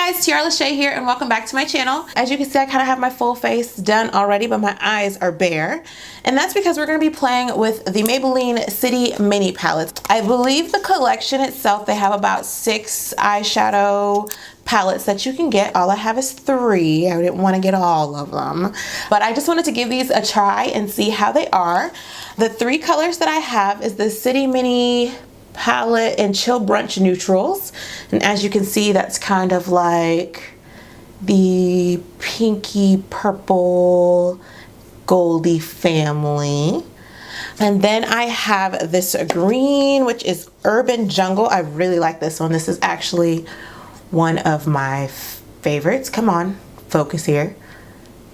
guys, TiarraLashay here and welcome back to my channel. As you can see, I kind of have my full face done already, but my eyes are bare. And that's because we're going to be playing with the Maybelline City Mini palettes. I believe the collection itself, they have about 6 eyeshadow palettes that you can get. All I have is 3. I didn't want to get all of them, but I just wanted to give these a try and see how they are. The 3 colors that I have is the City Mini palette and Chill Brunch Neutrals, and as you can see, that's kind of like the pinky purple goldy family. And then I have this green, which is Urban Jungle. I really like this one. This is actually one of my favorites. Come on, focus here.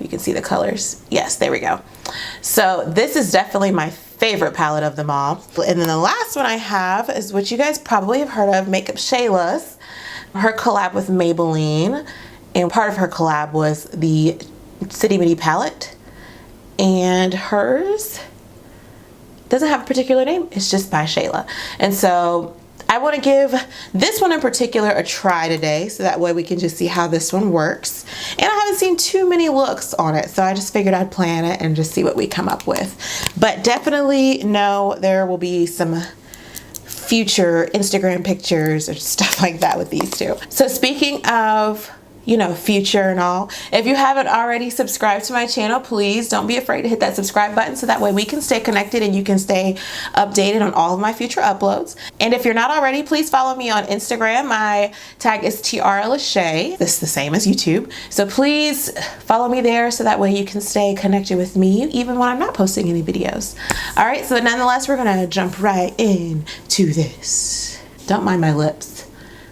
You can see the colors. Yes, there we go. So this is definitely my favorite palette of them all. And then the last one I have is what you guys probably have heard of, Makeup Shayla's. Her collab with Maybelline, and part of her collab was the City Mini palette, and hers doesn't have a particular name, it's just by Shayla. And so I want to give this one in particular a try today, so that way we can just see how this one works. And I haven't seen too many looks on it, so I just figured I'd plan it and just see what we come up with. But definitely know there will be some future Instagram pictures or stuff like that with these two. So speaking of, you know, future and all, if you haven't already subscribed to my channel, please don't be afraid to hit that subscribe button, so that way we can stay connected and you can stay updated on all of my future uploads. And if you're not already, please follow me on Instagram. My tag is TiarraLashay. This is the same as YouTube, so please follow me there so that way you can stay connected with me even when I'm not posting any videos. All right, so nonetheless, we're gonna jump right into this. Don't mind my lips.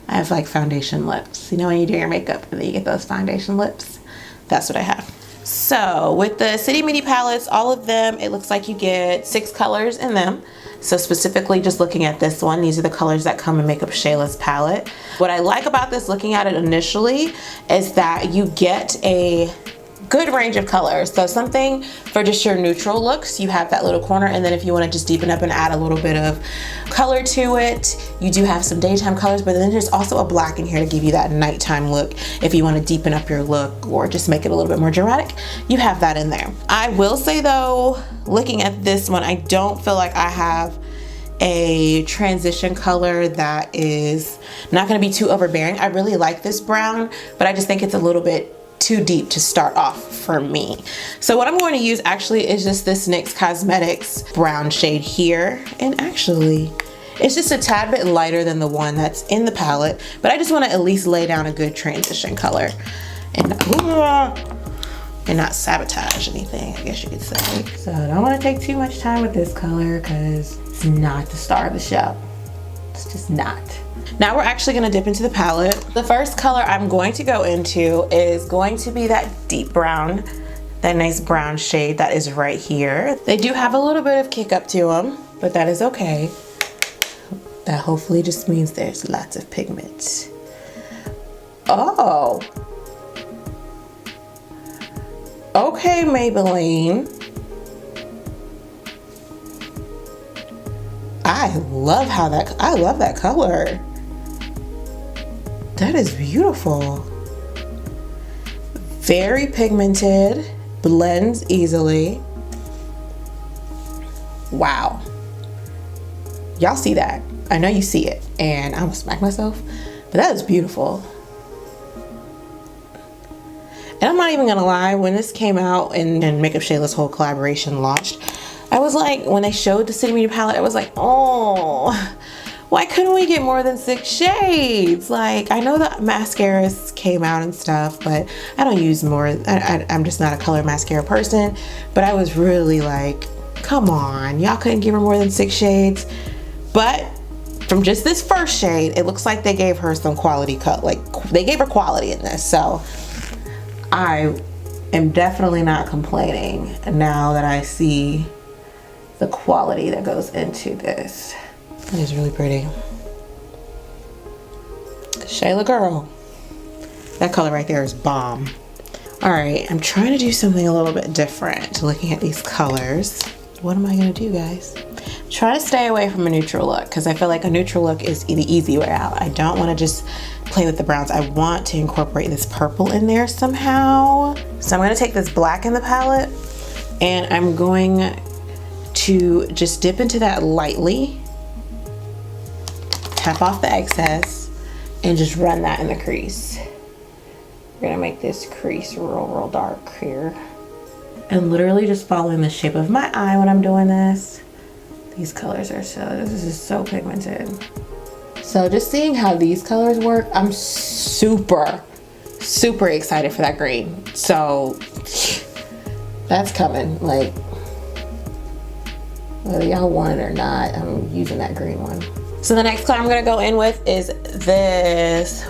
I have like foundation lips. You know when you do your makeup and then you get those foundation lips? That's what I have. So with the City Mini palettes, all of them, it looks like you get 6 colors in them. So specifically just looking at this one, these are the colors that come in Makeup Shayla's palette. What I like about this, looking at it initially, is that you get a good range of colors. So something for just your neutral looks, you have that little corner, and then if you want to just deepen up and add a little bit of color to it, you do have some daytime colors, but then there's also a black in here to give you that nighttime look. If you want to deepen up your look or just make it a little bit more dramatic, you have that in there. I will say though, looking at this one, I don't feel like I have a transition color that is not going to be too overbearing. I really like this brown, but I just think it's a little bit too deep to start off for me. So what I'm going to use actually is just this NYX Cosmetics brown shade here, and actually it's just a tad bit lighter than the one that's in the palette, but I just want to at least lay down a good transition color and not sabotage anything, I guess you could say. So I don't want to take too much time with this color because it's not the star of the show. It's just not. Now we're actually going to dip into the palette. The first color I'm going to go into is going to be that deep brown, that nice brown shade that is right here. They do have a little bit of kick up to them, but that is okay. That hopefully just means there's lots of pigment. Oh. Okay, Maybelline. I love that color. That is beautiful. Very pigmented, blends easily. Wow. Y'all see that? I know you see it, and I'm gonna smack myself, but that is beautiful. And I'm not even gonna lie, when this came out and Makeup Shayla's whole collaboration launched, I was like, when they showed the City Mini palette, I was like, oh, why couldn't we get more than 6 shades? Like, I know the mascaras came out and stuff, but I don't use more. I'm just not a color mascara person, but I was really like, come on, y'all couldn't give her more than 6 shades. But from just this first shade, it looks like they gave her some quality cut. Like, they gave her quality in this, so I am definitely not complaining now that I see the quality that goes into this. It is really pretty. Shayla girl. That color right there is bomb. All right, I'm trying to do something a little bit different looking at these colors. what am I gonna do, guys? Try to stay away from a neutral look because I feel like a neutral look is the easy way out. I don't want to just play with the browns. I want to incorporate this purple in there somehow. So I'm going to take this black in the palette and I'm going to just dip into that lightly, tap off the excess, and just run that in the crease. We're going to make this crease real dark here. And literally just following the shape of my eye when I'm doing this. These colors are this is so pigmented. So just seeing how these colors work, I'm super excited for that green. So that's coming, like, whether y'all want it or not, I'm using that green one. So the next color I'm gonna go in with is this,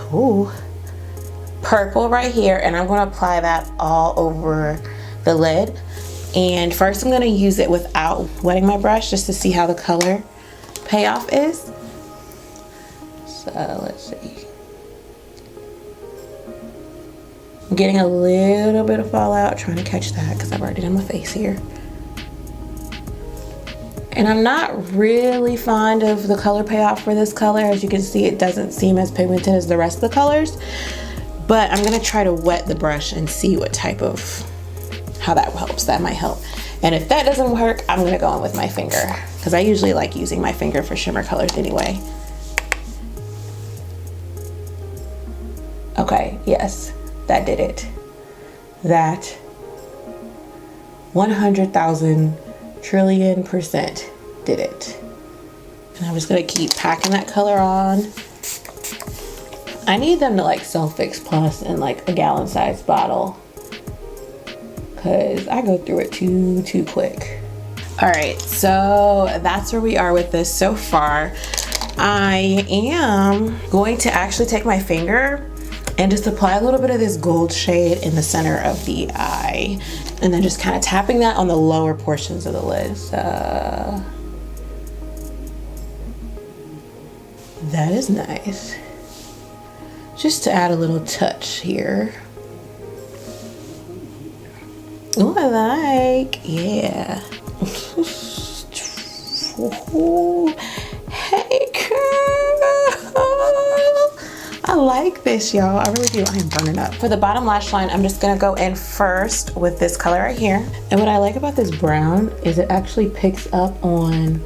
purple right here, and I'm gonna apply that all over the lid. And first I'm gonna use it without wetting my brush just to see how the color payoff is. So let's see. I'm getting a little bit of fallout, trying to catch that because I've already done my face here. And I'm not really fond of the color payoff for this color. As you can see, it doesn't seem as pigmented as the rest of the colors, but I'm gonna try to wet the brush and see what type of, how that helps. That might help. And if that doesn't work, I'm gonna go in with my finger because I usually like using my finger for shimmer colors anyway. Okay, yes, that did it. That 100,000 trillion% did it. And I'm just gonna keep packing that color on. I need them to like Self-Fix Plus in like a gallon size bottle, because I go through it too quick. All right, so that's where we are with this so far. I am going to actually take my finger and just apply a little bit of this gold shade in the center of the eye, and then just kind of tapping that on the lower portions of the lids. That is nice. Just to add a little touch here. Oh, I like, yeah. Hey, girl. I like this, y'all. I really do. I am burning up. For the bottom lash line, I'm just gonna go in first with this color right here. And what I like about this brown is it actually picks up on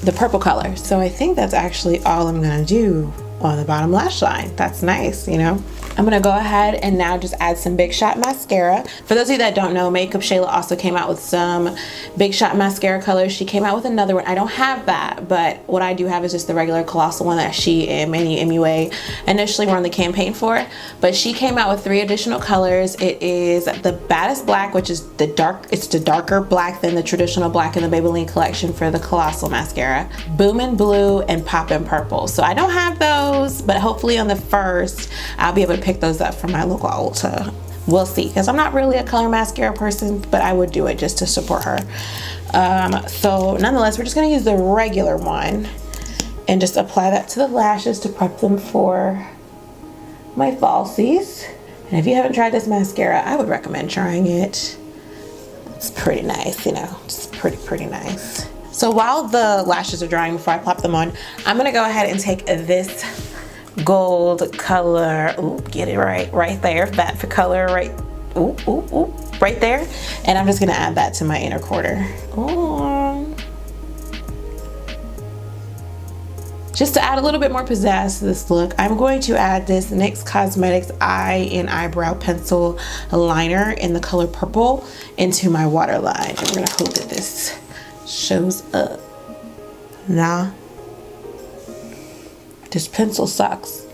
the purple color. So I think that's actually all I'm gonna do on the bottom lash line. That's nice, you know? I'm gonna go ahead and now just add some Big Shot mascara. For those of you that don't know, Makeup Shayla also came out with some Big Shot mascara colors. She came out with another one. I don't have that, but what I do have is just the regular Colossal one that she and Manny MUA initially were on the campaign for. But she came out with 3 additional colors. It is the Baddest Black, which is the darker black than the traditional black in the Maybelline collection for the Colossal mascara. Boomin' Blue and Poppin' Purple. So I don't have those, but hopefully on the first, I'll be able to pick those up from my local Ulta. We'll see, because I'm not really a color mascara person, but I would do it just to support her. So nonetheless, we're just gonna use the regular one and just apply that to the lashes to prep them for my falsies. And if you haven't tried this mascara, I would recommend trying it. It's pretty nice, you know, it's pretty nice. So while the lashes are drying before I plop them on, I'm gonna go ahead and take this gold color, get it right there, that for color right, right there, and I'm just gonna add that to my inner quarter. Just to add a little bit more pizzazz to this look, I'm going to add this NYX Cosmetics Eye and Eyebrow Pencil Liner in the color purple into my waterline, and we're gonna hope that this shows up. This pencil sucks.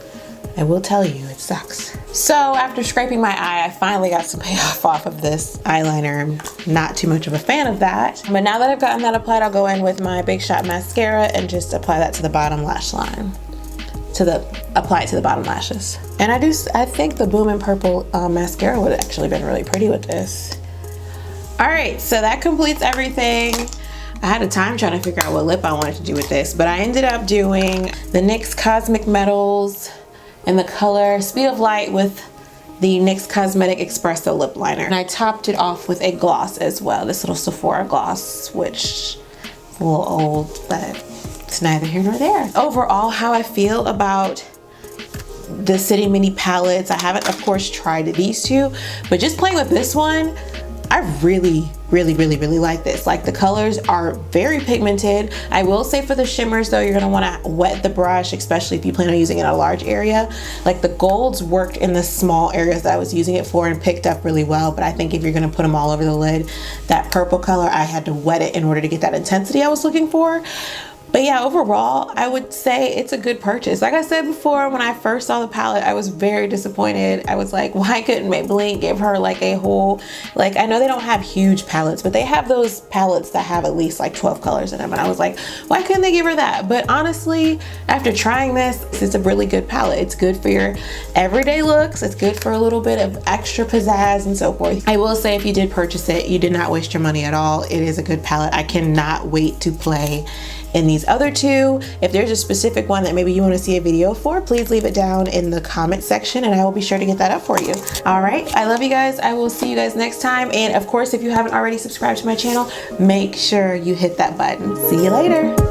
I will tell you, it sucks. So after scraping my eye, I finally got some payoff off of this eyeliner. I'm not too much of a fan of that. But now that I've gotten that applied, I'll go in with my Big Shot mascara and just apply that to the bottom lash line. Apply it to the bottom lashes. And I think the Boomin' Purple mascara would have actually been really pretty with this. All right, so that completes everything. I had a time trying to figure out what lip I wanted to do with this, but I ended up doing the NYX Cosmic Metals in the color Speed of Light with the NYX Cosmetic Espresso lip liner. And I topped it off with a gloss as well, this little Sephora gloss, which is a little old, but it's neither here nor there. Overall, how I feel about the City Mini palettes, I haven't of course tried these two, but just playing with this one, I really like this. Like, the colors are very pigmented. I will say for the shimmers though, you're gonna wanna wet the brush, especially if you plan on using it in a large area. Like, the golds worked in the small areas that I was using it for and picked up really well, but I think if you're gonna put them all over the lid, that purple color, I had to wet it in order to get that intensity I was looking for. But yeah, overall, I would say it's a good purchase. Like I said before, when I first saw the palette, I was very disappointed. I was like, why couldn't Maybelline give her like a whole, like, I know they don't have huge palettes, but they have those palettes that have at least like 12 colors in them. And I was like, why couldn't they give her that? But honestly, after trying this, it's a really good palette. It's good for your everyday looks. It's good for a little bit of extra pizzazz and so forth. I will say, if you did purchase it, you did not waste your money at all. It is a good palette. I cannot wait to play in these other two. If there's a specific one that maybe you want to see a video for, please leave it down in the comment section and I will be sure to get that up for you. All right, I love you guys. I will see you guys next time. And of course, if you haven't already subscribed to my channel, make sure you hit that button. See you later.